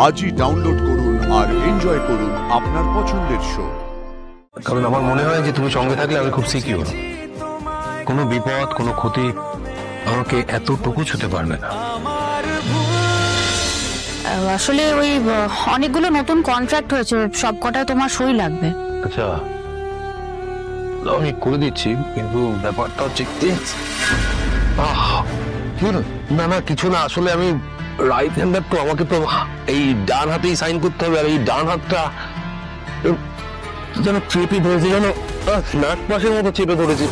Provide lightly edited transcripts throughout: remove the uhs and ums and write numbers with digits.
আজই ডাউনলোড করুন আর এনজয় করুন আপনার পছন্দের শো। কারণ আমার মনে হয় যে তুমি সঙ্গে থাকলে আমি খুব সিকিউর, কোনো বিপদ কোনো ক্ষতি আমাকে এতটুকু ছুতে পারবে না। আসলে ওই অনেকগুলো নতুন কন্ট্রাক্ট হয়েছে, সব কটায় তোমার সই লাগবে। আচ্ছা আমি করে দিচ্ছি, কিন্তু ব্যাপারটা হচ্ছে না না কিছু না, আসলে আমি রাইট হ্যান্ডার তো, আমাকে তো এই ডান হাতেই সাইন করতে হবে, আর এই ডান হাতটা যেন চেপে ধরেছে, যেন নাক পাশের মতো চেপে ধরেছে।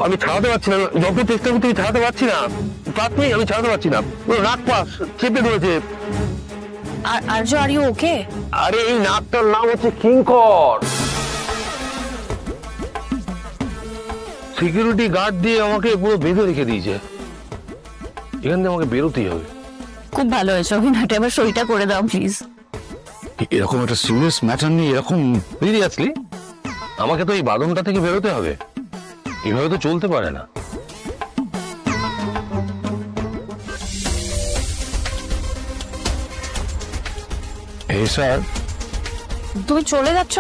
আমি ছাড়াতে পারছি না, যত চেষ্টা করতে ছাড়াতে পারছি না, আমি ছাড়াতে পারছি না, নাক পাশ চেপে ধরেছে। আর্য, আর ইউ ওকে? আরে এই নাকটার নাম হচ্ছে কিঙ্কর। সিকিউরিটি গার্ড দিয়ে আমাকে পুরো বেঁধে রেখে দিয়েছে, এখান থেকে আমাকে বেরোতেই হবে। খুব ভালো হয়েছে, অভিনয়টা এবার সইটা করে দাও প্লিজ। এরকম একটা সিরিয়াস ম্যাটার নিয়ে এরকম সিরিয়াসলি আমাকে তো এই বাদনটা থেকে বেরোতে হবে, এভাবে তো চলতে পারে না। এই স্যার, তুমি চলে যাচ্ছ?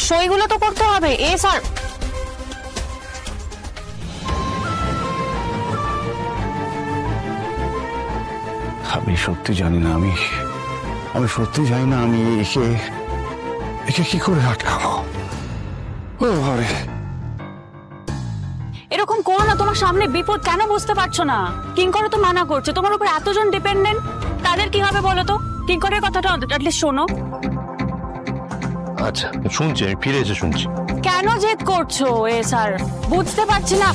সইগুলো তো করতে হবে। স্যার, আমি সত্যি জানি না, আমি সত্যি জানি না আমি একে কি করে আটকাবো। এরকম করো না, তোমার সামনে বিপদ, কেন বুঝতে পারছো না? কিঙ্কর তো মানা করছে, তোমার উপর এতজন ডিপেন্ডেন্ট, তাদের কি হবে বলো তো? কিঙ্করের কথাটা অ্যাটলিস্ট শোনো। আচ্ছা শুনছি, আমি ফিরে এসে শুনছি। কেন জেদ করছো স্যার? বুঝতে পারছি না।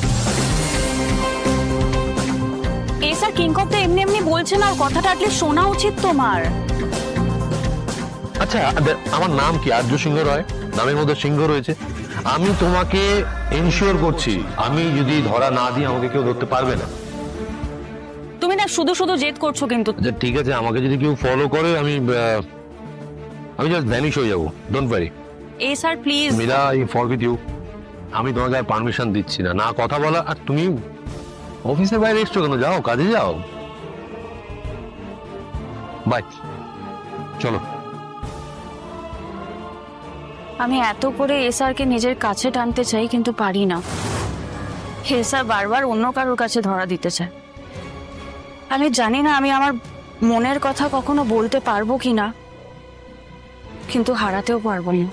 স্যার, কিঙ্কর তো এমনি এমনি বলছে না, কথাটা অ্যাটলিস্ট শোনা উচিত তোমার। আচ্ছা আমার নাম কি? আর্য সিংহ রয়, নামের মধ্যে সিংহ রয়েছে। আমি তোমাকে এনশিওর করছি, আমি যদি ধরা না দিই আমাকে কেউ ধরতে পারবে না। তুমি না শুধু শুধু জেদ করছো কিন্তু। ঠিক আছে, আমাকে যদি কেউ ফলো করে আমি জাস্ট ভ্যানিশ হয়ে যাবো, don't worry. Sir please. Meera, I forgive you. আমি তোমাকে আর পারমিশন দিচ্ছি না, না কথা বলা। আর তুমি অফিসের বাইরে এসছো কেন? যাও, কাজে যাও। বাই, চলো। আমি এত করে স্যারকে নিজের কাছে টানতে চাই, কিন্তু পারি না। স্যার বারবার অন্য কারোর কাছে ধরা দিতে চায়। আমি জানি না আমি আমার মনের কথা কখনো বলতে পারবো কিনা, কিন্তু হারাতেও পারবো না।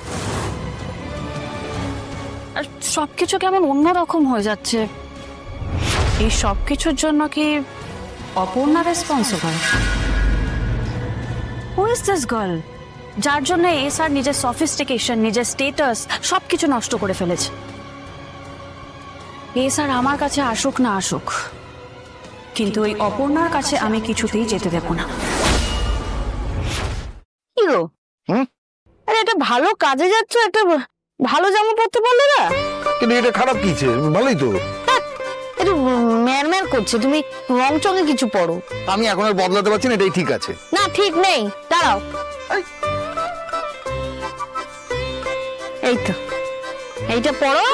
আর সবকিছু কেমন অন্যরকম হয়ে যাচ্ছে। এই সবকিছুর জন্য কি Aparna responsible? Who is this girl যার জন্য স্যার নিজের সফিস্টিকেশন, নিজের স্টেটাস সবকিছু নষ্ট করে ফেলেছে? স্যার আমার কাছে আসুক না আসুক, কিন্তু ওই অপর্ণার কাছে আমি কিছুতেই যেতে দেব না। কি গো, আরে এটা ভালো কাজে যাচ্ছ, একটা ভালো জামা পরতে পারলে না? কিন্তু এটা খারাপ কিছে? ভালোই তো। একটু ম্যারম্যার করছে, তুমি রং চঙে কিছু পরো। আমি এখন আর বদলাতে পারছি না, এটাই ঠিক আছে। না ঠিক নেই, দাঁড়াও। এই তো, এইটা পরো,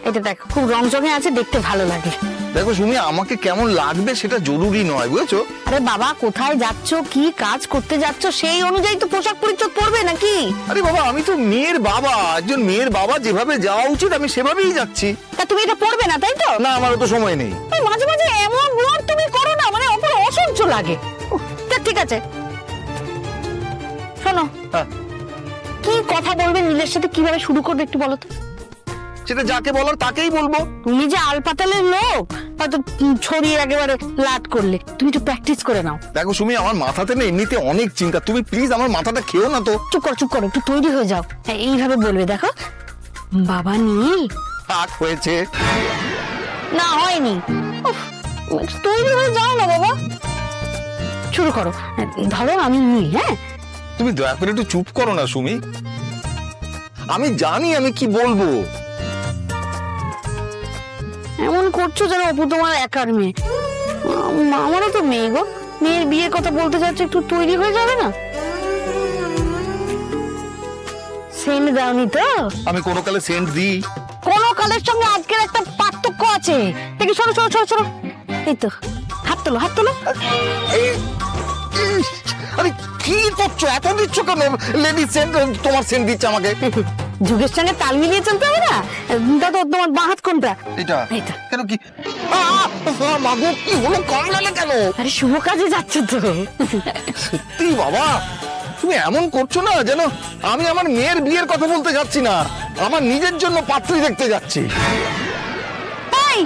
এটা দেখো খুব রং চঙে আছে, দেখতে ভালো লাগে। দেখো সুমি, আমাকে কেমন লাগবে সেটা জরুরি নয়, বুঝেছো? আরে বাবা, কোথায় যাচ্ছ, কি কাজ করতে যাচ্ছ, সেই অনুযায়ী তো পোশাক পরিচ্ছদ পরবে নাকি? আরে বাবা, আমি তো মেয়ের বাবা, একজন মেয়ের বাবা যেভাবে যাওয়া উচিত আমি সেভাবেই যাচ্ছি। তা তুমি এটা পরবে না, তাই তো? না, আমারও তো সময় নেই। মাঝে মাঝে এমন ব্লগ তুমি করো না, মানে অপর অসহ্য লাগে। তা ঠিক আছে, শোনো, কি কথা বলবে নীলের সাথে, কিভাবে শুরু করবে একটু বলো তো। সেটা যাকে বলার তাকেই বলবো। তুমি যে আলপাতালের লোক, হয়তো ছড়িয়ে একেবারে লাট করলে, তুমি একটু প্র্যাকটিস করে নাও। দেখো সুমি, আমার মাথাতে না এমনিতে অনেক চিন্তা, তুমি প্লিজ আমার মাথাটা খেও না তো। চুপ করো, চুপ করো, একটু তৈরি হয়ে যাও। হ্যাঁ, এইভাবে বলবে, দেখো বাবা নীল। থাক, হয়েছে। না হয়নি, তৈরি হয়ে যাও না বাবা, শুরু করো। ধরো আমি নীল। হ্যাঁ, তুমি দয়া করে একটু চুপ করো না সুমি, আমি জানি আমি কি বলবো। এমন করছো যেন অপু তোমার একার মেয়ে। আমারও তো মেয়ে গো, মেয়ের বিয়ের কথা বলতে যাচ্ছে, একটু তৈরি হয়ে যাবে না? সেন্ট দাওনি তো? আমি কোনো কালে সেন্ট দিই? কোনো কালের সঙ্গে আজকের একটা পার্থক্য আছে। দেখি, সরো সরো সরো সরো, এই তো, হাত তোলো, হাত তোলো। আরে কি করছো, এত দিচ্ছ কেন? লেডিস সেন্ট তোমার সেন্ট দিচ্ছে আমাকে। যুগের সঙ্গে তাল মিলিয়ে চলতে হবে না? দাদা তোমার বাঁ হাত কোনটা? এটা এইটা। কেন কি মাগো, কি হলো, কামড়ালে কেন? আরে শুভ কাজে যাচ্ছে তো। সত্যি বাবা, তুমি এমন করছো না যেন আমি আমার মেয়ের বিয়ের কথা বলতে যাচ্ছি না, আমার নিজের জন্য পাত্রী দেখতে যাচ্ছি। এই,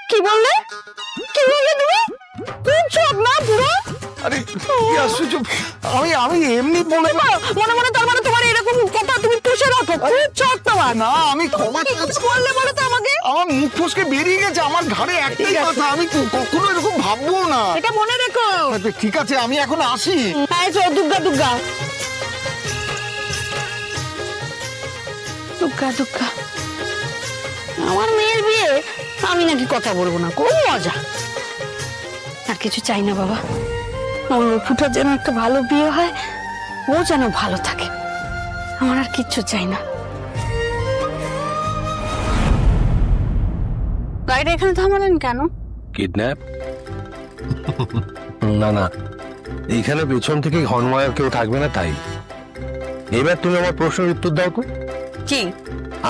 কি বললে? কি বললে তুমি? কোন চোখ না পুরো? আরে কি আশ্চর্য, আমি এমনি বলে মনে মনে তার মানে তোমার এরকম কথা তুমি পুষে রাখো। কোন চোখ তোমার? না, আমি ক্ষমা চাচ্ছি। বললে বলো তো আমাকে। আমার মুখ ফসকে বেরিয়ে গেছে, আমার ঘাড়ে একটাই কথা, আমি কখনো এরকম ভাববো না। এটা মনে রেখো। ঠিক আছে, আমি এখন আসি। এই চো, দুর্গা দুর্গা দুর্গা দুর্গা। আমার মেয়ের বিয়ে আমি নাকি কথা বলবো না, কোন মজা। আর কিছু চাই না বাবা, আমার ফুটার যেন একটা ভালো বিয়ে হয়, ও যেন ভালো থাকে, আমার আর কিচ্ছু চাই না। গাড়িটা এখানে থামালেন কেন? কিডন্যাপ? না না, এইখানে পেছন থেকে হনমায়ার কেউ থাকবে না, তাই। এবার তুমি আমার প্রশ্নের উত্তর দাও তো। কি?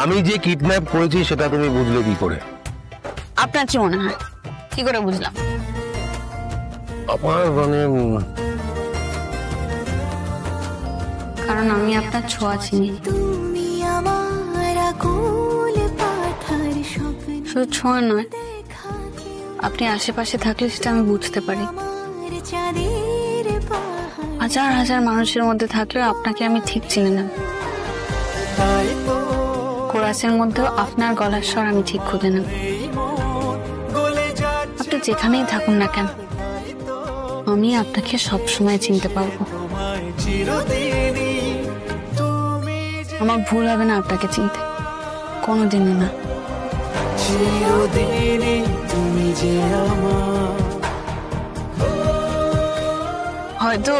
আমি যে কিডন্যাপ করেছি সেটা তুমি বুঝলে কি করে? আপনার কি মনে হয় কি করে বুঝলাম? আমার মানে কারণ আমি আপনার ছোঁয়া চিনি। শুধু ছোঁয়া নয়, আপনি আশেপাশে থাকলে সেটা আমি বুঝতে পারি। হাজার হাজার মানুষের মধ্যে থাকলেও আপনাকে আমি ঠিক চিনে নেব। কোরাসের মধ্যেও আপনার গলার স্বর আমি ঠিক খুঁজে নেব। আপনি যেখানেই থাকুন না কেন, আমি আপনাকে সবসময় চিনতে পারবো। আমার ভুল হবে না আপনাকে চিনতে, কোনোদিনও না। হয়তো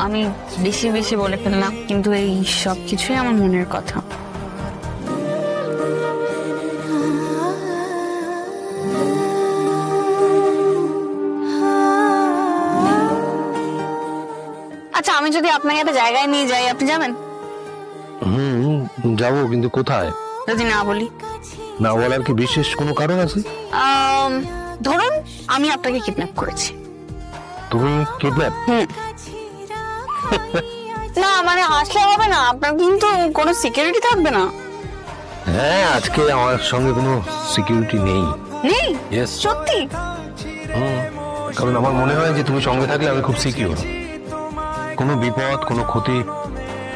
আমি বেশি বেশি বলে ফেললাম, কিন্তু এই সব কিছুই আমার মনের কথা। আচ্ছা, আমি যদি আপনাকে একটা জায়গায় নিয়ে যাই, আপনি যাবেন? যাবো, কিন্তু কোথায়? যদি না বলি? না বলার কি বিশেষ কোনো কারণ আছে? ধরুন আমি আপনাকে কিডন্যাপ করেছি। তুমি কিডন্যাপ? না মানে হাসলে হবে না, আপনার কিন্তু কোনো সিকিউরিটি থাকবে না। হ্যাঁ, আজকে আমার সঙ্গে কোনো সিকিউরিটি নেই। নেই? Yes. সত্যি? কারণ আমার মনে হয় যে তুমি সঙ্গে থাকলে আমি খুব সিকিউর। কোনো বিপদ, কোনো ক্ষতি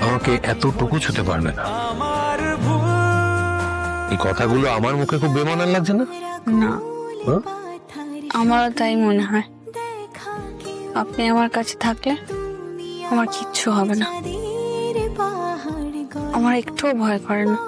আমাকে এতটুকু ছুতে পারবে না। এই কথাগুলো আমার মুখে খুব বেমানান লাগছে না? না, আমারও তাই মনে হয়। আপনি আমার কাছে থাকলে আমার কিচ্ছু হবে না, আমার একটুও ভয় করে না।